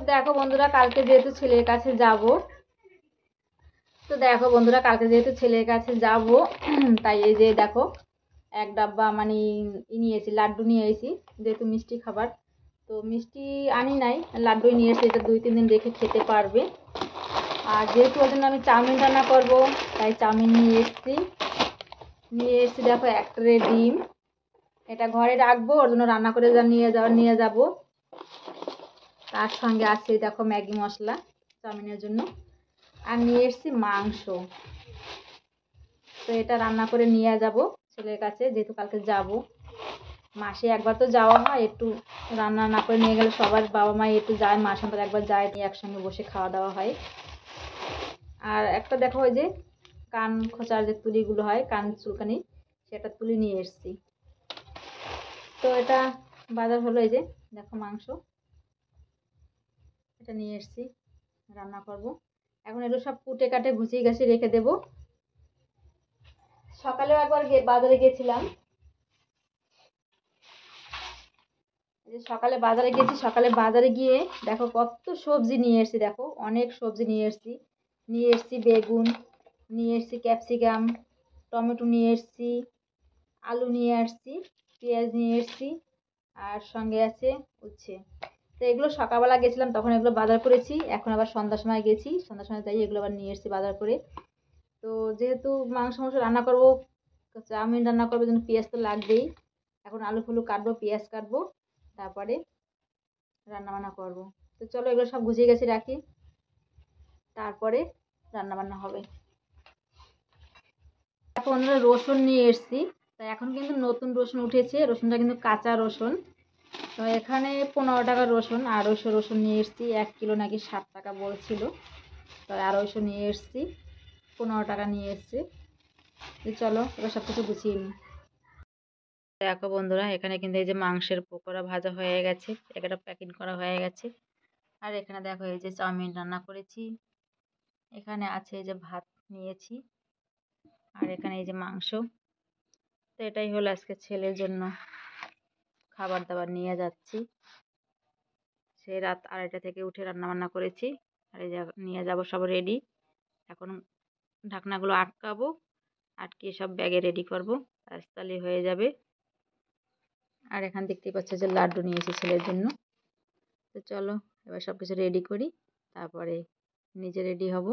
দেখো বন্ধুরা, কালকে যেহেতু ছেলের কাছে যাব, তাই এই যে দেখো এক ডাব্বা মানে নিয়েছি, লাড্ডু নিয়ে এসেছি, যেহেতু মিষ্টি খাবার। তো মিষ্টি আনি নাই, লাড্ডুই নিয়ে এসেছি, এটা 2-3 দিন রেখে খেতে পারবে। আর যেহেতু ওর জন্য আমি চাউমিন রান্না করব, তাই চাউমিন নিয়ে এসেছি। দেখো এক ট্রে ডিম, এটা ঘরে রাখবো, ওর জন্য রান্না করে নিয়ে যাব। তার সঙ্গে আছে দেখো ম্যাগি মশলা চাউমিনের জন্য, আর নিয়ে এসেছি মাংস। তো এটা রান্না করে নিয়ে যাব ছেলের কাছে, যেহেতু কালকে যাব। মাসে একবার তো যাওয়া হয়, একটু রান্না না করে নিয়ে গেলে সবার বাবা মা একটু যায়, মাসে অন্তত একবার যায়, নিয়ে একসঙ্গে বসে খাওয়া দাওয়া হয়। আর একটা দেখো ওই যে কান খোঁচার যে তুলিগুলো হয়, কান চুলকানি, সেটা তুলি নিয়ে এসেছি। তো এটা বাজার হলো, এই যে দেখো মাংস, এটা নিয়ে এসেছি, রান্না করব। এখন এগুলো সব কুটে কাটে গুছিয়ে গাছিয়ে রেখে দেব। সকালেও একবার বাজারে গেছিলাম, সকালে বাজারে গিয়ে দেখো কত সবজি নিয়ে এসেছি। দেখো অনেক সবজি নিয়ে এসেছি বেগুন নিয়ে এসেছি, ক্যাপসিকাম, টমেটো নিয়ে এসেছি, আলু নিয়ে আসছি, পেঁয়াজ নিয়ে এসেছি, আর সঙ্গে আছে উচ্ছে। তো এগুলো সকালবেলা গেছিলাম তখন এগুলো বাজার করেছি, এখন আবার সন্ধ্যার সময় গেছি, সন্ধ্যার সময় তাই এগুলো আবার নিয়ে এসেছি বাজার করে। তো যেহেতু মাংস রান্না করবো, চাউমিন রান্না করবো, জন্য পেঁয়াজ তো লাগবেই। এখন আলু ফুলু কাটবো, পেঁয়াজ কাটবো, তারপরে রান্না বান্না করবো। তো চলো এগুলো সব গুছিয়ে গেছে রাখি, তারপরে রান্না বান্না হবে। এখন আমরা রসুন নিয়ে এসেছি, তো এখন কিন্তু নতুন রসুন উঠেছে, রসুনটা কিন্তু কাঁচা রসুন। তো এখানে 15 টাকার রসুন, 250 রসুন নিয়ে এসেছি। 1 কিলো নাকি 60 টাকা বলছিল, তো 250 নিয়ে এসেছি, 15 টাকা নিয়ে এসেছি। তো চলো এবার সব কিছু গুছিয়ে নিই। দেখো বন্ধুরা, এখানে কিন্তু এই যে মাংসের পকোড়া ভাজা হয়ে গেছে, একটা প্যাকিং করা হয়ে গেছে। আর এখানে দেখো এই যে চাউমিন রান্না করেছি, এখানে আছে এই যে ভাত নিয়েছি, আর এখানে এই যে মাংস। তো এটাই হলো আজকে ছেলের জন্য খাবার দাবার নিয়ে যাচ্ছি। সে রাত 2:30 থেকে উঠে রান্না বান্না করেছি, আর এই নিয়ে যাব সব রেডি। এখন ঢাকনাগুলো আটকাবো, আটকিয়ে সব ব্যাগে রেডি করব, তাহলে হয়ে যাবে। আর এখান দেখতেই পাচ্ছ যে লাড্ডু নিয়েছি ছেলের জন্য। তো চলো এবার সব কিছু রেডি করি, তারপরে নিজে রেডি হব।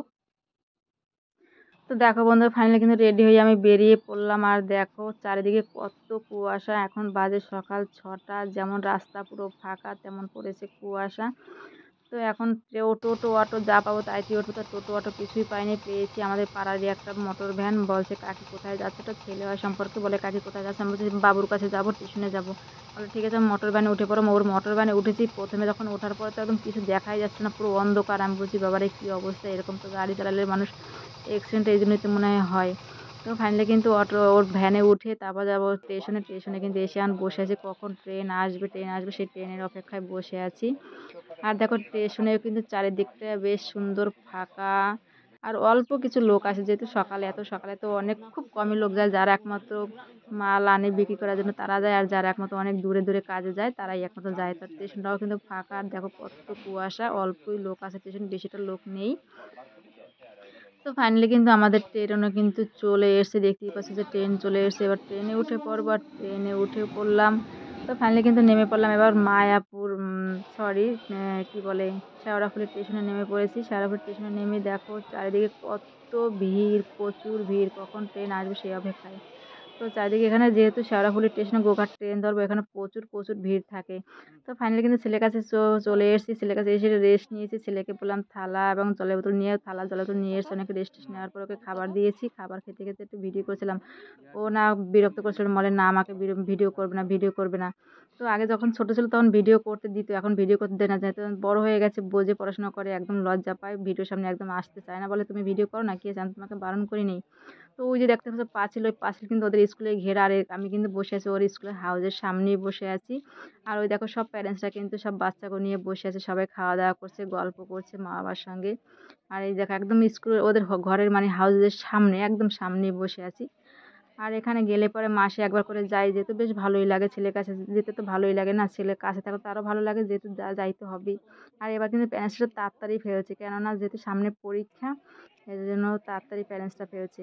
তো দেখো বন্ধু, ফাইনালি কিন্তু রেডি হয়ে আমি বেরিয়ে পড়লাম। আর দেখো চারিদিকে কত কুয়াশা, এখন বাজে সকাল 6টা, যেমন রাস্তা পুরো ফাঁকা তেমন পড়েছে কুয়াশা। তো এখন টোটো অটো যা পাবো তাইতে উঠবো। তো টোটো অটো কিছুই পাইনি, পেয়েছি আমাদের পাড়ারই একটা মোটর ভ্যান। বলছে কাকি কোথায় যাচ্ছে, তো ছেলে হয় সম্পর্কে, বলে কাকি কোথায় যাচ্ছে। আমি বলছি বাবুর কাছে যাবো, স্টেশনে যাবো। বলে ঠিক আছে, মোটর ভ্যানে উঠে পড়ো। ওর মোটর ভ্যানে উঠেছি, প্রথমে যখন ওঠার পর তো একদম কিছু দেখাই যাচ্ছে না, পুরো অন্ধকার। আমি বলছি বাবারে কী অবস্থা, এরকম তো গাড়ি চালালে মানুষ অ্যাক্সিডেন্ট এই জন্যই তো মনে হয়। তো ফাইনালি কিন্তু ওর ভ্যানে উঠে তারপর যাবো স্টেশনে কিন্তু এসে আমি বসে আছি, কখন ট্রেন আসবে সেই ট্রেনের অপেক্ষায় বসে আছি। আর দেখো স্টেশনেও কিন্তু চারিদিকটা বেশ সুন্দর ফাঁকা, আর অল্প কিছু লোক আসে, যেহেতু এত সকালে তো অনেক খুব কমই লোক যায়, যারা একমাত্র মাল আনে বিক্রি করার জন্য তারা যায়, আর যারা একমাত্র অনেক দূরে দূরে কাজে যায় তারাই একমাত্র যায়। তো স্টেশনটাও কিন্তু ফাঁকা, আর দেখো কত কুয়াশা, অল্পই লোক আছে স্টেশন, বেশিটা লোক নেই। তো ফাইনালি কিন্তু আমাদের ট্রেনও কিন্তু চলে এসেছে, দেখতেই পাচ্ছি যে ট্রেন চলে এসেছে। এবার ট্রেনে উঠে পড়বো, আর ট্রেনে উঠে পড়লাম। তো ফাইনালি কিন্তু নেমে পড়লাম এবার মায়াপুর, কি বলে, শেওড়াফুলি স্টেশনে নেমে পড়েছি। শেওড়াফুলি স্টেশনে নেমে দেখো চারিদিকে কত ভিড়, প্রচুর ভিড়, কখন ট্রেন আসবে সেই অপেক্ষায়। তো চারিদিকে এখানে যেহেতু শেওড়াফুলি স্টেশনে গোঘাট ট্রেন ধরবো, এখানে প্রচুর প্রচুর ভিড় থাকে। তো ফাইনালি কিন্তু ছেলের কাছে চলে এসেছি, ছেলের কাছে এসে রেস্ট নিয়েছি। ছেলেকে বললাম থালা এবং জলের বোতল নিয়ে, জলের বোতল নিয়ে এসে অনেক রেস্ট নেওয়ার পর ওকে খাবার দিয়েছি। খাবার খেতে খেতে একটু ভিডিও করেছিলাম, ও না বিরক্ত করছিল, বলে না আমাকে ভিডিও করবে না। তো আগে যখন ছোটো ছিল তখন ভিডিও করতে দিত, এখন ভিডিও করতে দেয় না, যেহেতু বড় হয়ে গেছে, বোঝে, পড়াশোনা করে, একদম লজ্জা পায়, ভিডিওর সামনে একদম আসতে চায় না, বলে তুমি ভিডিও করো না, কি আছে, আমি তোমাকে বারণ করিনি। তো ওই যে দেখতে পাচ্ছ পাঁচিল, ওই পাঁচিল কিন্তু ওদের স্কুলে ঘেরা, আর আমি কিন্তু বসে আছি ওর স্কুলের হাউজের সামনেই বসে আছি। আর ওই দেখো সব প্যারেন্টসরা কিন্তু সব বাচ্চাকে নিয়ে বসে আছে, সবাই খাওয়া দাওয়া করছে, গল্প করছে মা বাবার সঙ্গে। আর এই দেখো একদম স্কুলের ওদের ঘরের মানে হাউজের সামনে, একদম সামনে বসে আছি। আর এখানে গেলে পরে মাসে একবার করে যাই, যেহেতু বেশ ভালোই লাগে। ছেলের কাছে যেতে তো ভালোই লাগে না, ছেলের কাছে থাকলে তো আরও ভালো লাগে, যেহেতু যাইতে হবেই। আর এবার কিন্তু প্যারেন্টসটা তাড়াতাড়ি ফেলেছে, কেননা যেহেতু সামনে পরীক্ষা, এই জন্য তাড়াতাড়ি প্যারেন্টসটা ফেলেছে।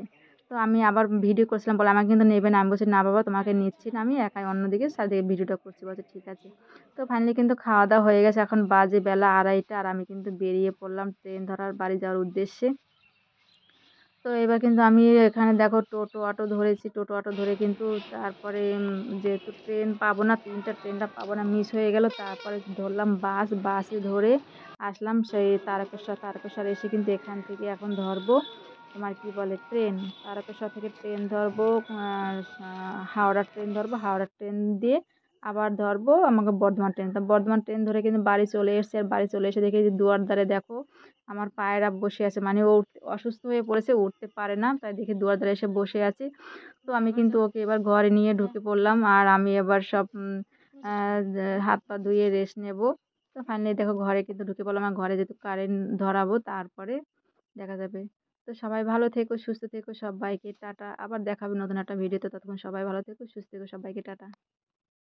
তো আমি আবার ভিডিও করছিলাম, বলে আমাকে কিন্তু নেবে না। আমি বলছি না বাবা, তোমাকে নিচ্ছি না, আমি একাই অন্যদিকে চারদিকে ভিডিওটা করছি। বলছে ঠিক আছে। তো ফাইনালি কিন্তু খাওয়া দাওয়া হয়ে গেছে, এখন বাজে বেলা 2:30, আর আমি কিন্তু বেরিয়ে পড়লাম ট্রেন ধরার বাড়ি যাওয়ার উদ্দেশ্যে। তো এবার কিন্তু আমি এখানে দেখো টোটো অটো ধরেছি, টোটো অটো ধরে কিন্তু তারপরে যেহেতু ট্রেন পাবো না, ট্রেনটা পাবো না, মিস হয়ে গেল। তারপরে ধরলাম বাস, বাসে ধরে আসলাম সেই তারকেশ্বর। তারকেশ্বর এসে কিন্তু এখান থেকে এখন ধরবো তোমার কি বলে ট্রেন। তারকেশ্বর থেকে ট্রেন ধরবো, হাওড়া ট্রেন ধরবো, হাওড়া ট্রেন দিয়ে আবার ধরবো আমাকে বর্ধমান ট্রেন। তা বর্ধমান ট্রেন ধরে কিন্তু বাড়ি চলে এসেছে। আর বাড়ি চলে এসে দেখি যে দুয়ার ধারে দেখো আমার পায়রা বসে আছে, মানে ও অসুস্থ হয়ে পড়েছে, উঠতে পারে না, তাই দেখি দুয়ার ধারে এসে বসে আছে। তো আমি কিন্তু ওকে এবার ঘরে নিয়ে ঢুকে পড়লাম, আর আমি এবার সব হাত পা ধুয়ে রেস্ট নেব। তো ফাইনালি দেখো ঘরে কিন্তু ঢুকে পড়লাম, আর ঘরে যেহেতু কারেন্ট ধরাবো তারপরে দেখা যাবে। তো সবাই ভালো থেকো, সুস্থ থেকো, সবাইকে টাটা। আবার দেখাবে নতুন একটা ভিডিওতে, ততক্ষণ সবাই ভালো থেকো, সুস্থ থেকো, সবাইকে টাটা।